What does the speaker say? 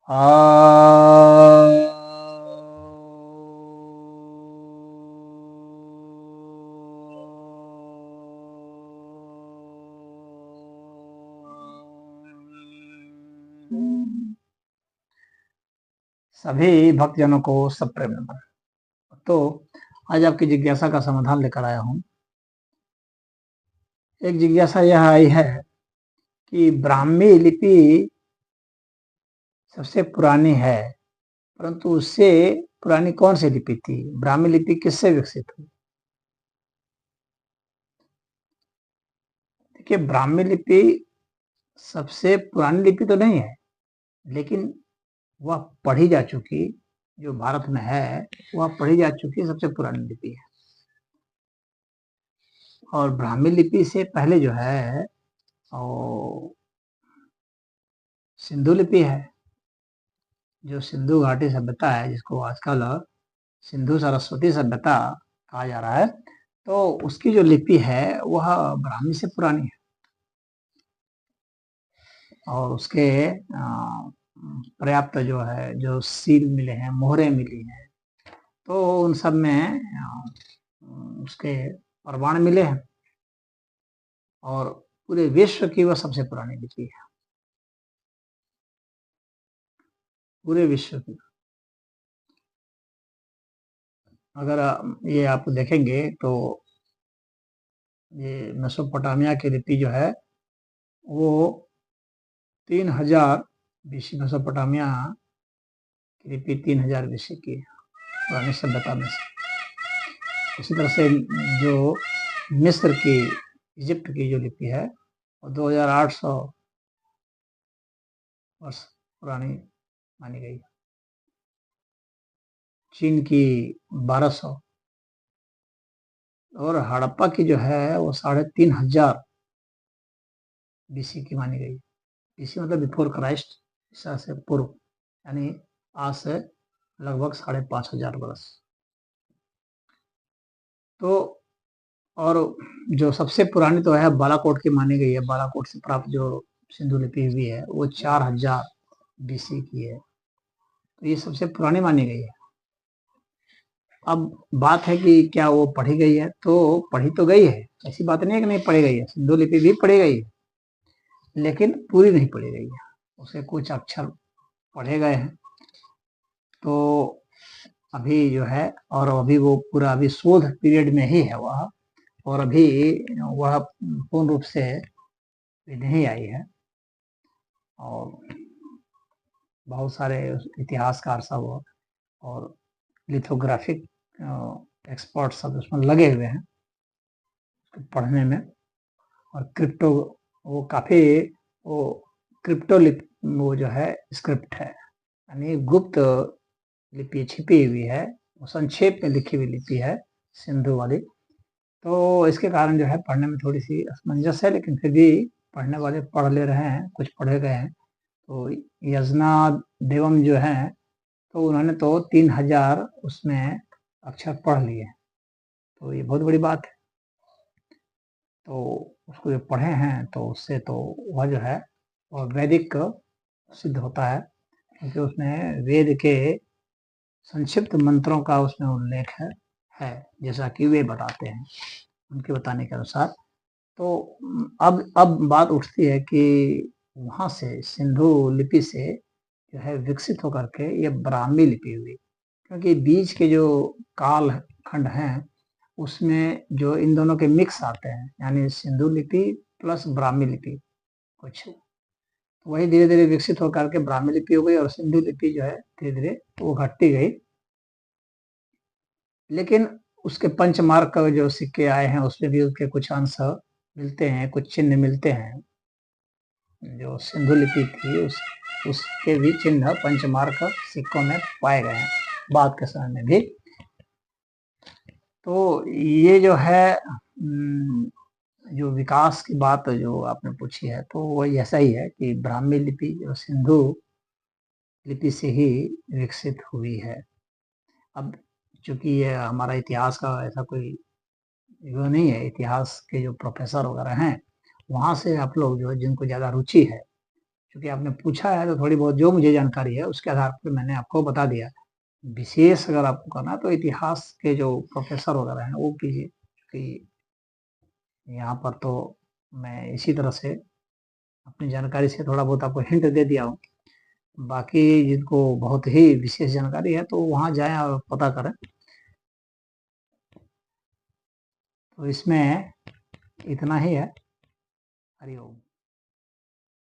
आ सभी भक्तजनों को सप्रेम नमन। तो आज आपकी जिज्ञासा का समाधान लेकर आया हूँ। एक जिज्ञासा यह आई है कि ब्राह्मी लिपि सबसे पुरानी है, परंतु उससे पुरानी कौन सी लिपि थी? ब्राह्मी लिपि किससे विकसित हुई? देखिए, ब्राह्मी लिपि सबसे पुरानी लिपि तो नहीं है, लेकिन वह पढ़ी जा चुकी, जो भारत में है वह पढ़ी जा चुकी सबसे पुरानी लिपि है। और ब्राह्मी लिपि से पहले जो है सिंधु लिपि है, जो सिंधु घाटी सभ्यता है, जिसको आजकल सिंधु सरस्वती सभ्यता कहा जा रहा है, तो उसकी जो लिपि है वह ब्राह्मी से पुरानी है। और उसके पर्याप्त जो है, जो सील मिले हैं, मोहरें मिली हैं, तो उन सब में उसके प्रमाण मिले हैं। और पूरे विश्व की वह सबसे पुरानी लिपि है, पूरे विश्व की। अगर ये आप देखेंगे तो ये मेसोपोटामिया की लिपि जो है वो 3000 बीसी, मेसोपोटामिया की लिपि 3000 बीसी की है, पुरानी सभ्यता में से। इसी तरह से जो मिस्र की, इजिप्ट की जो लिपि है वो 2800 वर्ष पुरानी मानी गई। चीन की 1200, और हड़प्पा की जो है वो 3500 बीसी की मानी गई। बीसी मतलब बिफोर क्राइस्ट, ईसा से पूर्व, यानी आज से लगभग 5500 वर्ष। तो और जो सबसे पुरानी तो है बालाकोट की मानी गई है। बालाकोट से प्राप्त जो सिंधु लिपि हुई है वो 4000 बीसी की है, तो ये सबसे पुरानी मानी गई है। अब बात है कि क्या वो पढ़ी गई है? तो पढ़ी तो गई है, ऐसी बात नहीं है कि नहीं पढ़ी गई है। सिंधु लिपि भी पढ़ी गई है, लेकिन पूरी नहीं पढ़ी गई है। उसे कुछ अक्षर पढ़े गए हैं। तो अभी जो है, और अभी वो पूरा अभी शोध पीरियड में ही है वह, और अभी वह पूर्ण रूप से नहीं आई है। और बहुत सारे इतिहासकार सब और लिथोग्राफिक एक्सपर्ट सब उसमें लगे हुए हैं पढ़ने में। और क्रिप्टो, वो काफ़ी, वो क्रिप्टो वो जो है स्क्रिप्ट है, यानी गुप्त लिपि छिपी हुई है, वो संक्षेप में लिखी हुई लिपि है सिंधु वाली। तो इसके कारण जो है पढ़ने में थोड़ी सी असमंजस है, लेकिन फिर भी पढ़ने वाले पढ़ ले रहे हैं, कुछ पढ़े गए हैं। तो यजना देवम जो है, तो उन्होंने तो 3000 उसमें अक्षर पढ़ लिए, तो ये बहुत बड़ी बात है। तो उसको जो पढ़े हैं तो उससे तो वह जो है वह वैदिक सिद्ध होता है, क्योंकि उसमें वेद के संक्षिप्त मंत्रों का उसमें उल्लेख है जैसा कि वे बताते हैं, उनके बताने के अनुसार। तो अब बात उठती है कि वहाँ से सिंधु लिपि से जो है विकसित होकर के ये ब्राह्मी लिपि हुई, क्योंकि बीच के जो काल खंड हैं उसमें जो इन दोनों के मिक्स आते हैं, यानी सिंधु लिपि प्लस ब्राह्मी लिपि कुछ, वही धीरे धीरे विकसित होकर के ब्राह्मी लिपि हो गई, और सिंधु लिपि जो है धीरे धीरे वो घटती गई। लेकिन उसके पंचमार्क का जो सिक्के आए हैं उसमें भी उसके कुछ अंश मिलते हैं, कुछ चिन्ह मिलते हैं। जो सिंधु लिपि थी उसके भी चिन्ह पंचमार्क सिक्कों में पाए गए हैं बाद के समय में भी। तो ये जो है जो विकास की बात जो आपने पूछी है, तो वो ऐसा ही है कि ब्राह्मी लिपि जो सिंधु लिपि से ही विकसित हुई है। अब चूंकि ये हमारा इतिहास का ऐसा कोई वो नहीं है, इतिहास के जो प्रोफेसर वगैरह हैं वहाँ से आप लोग जो जिनको ज़्यादा रुचि है, क्योंकि आपने पूछा है तो थोड़ी बहुत जो मुझे जानकारी है उसके आधार पर मैंने आपको बता दिया। विशेष अगर आपको करना तो इतिहास के जो प्रोफेसर वगैरह हैं वो कीजिए, क्योंकि यहाँ पर तो मैं इसी तरह से अपनी जानकारी से थोड़ा बहुत आपको हिंट दे दिया हूँ। बाकी जिनको बहुत ही विशेष जानकारी है तो वहाँ जाएं और पता करें। तो इसमें इतना ही है। हरिओम।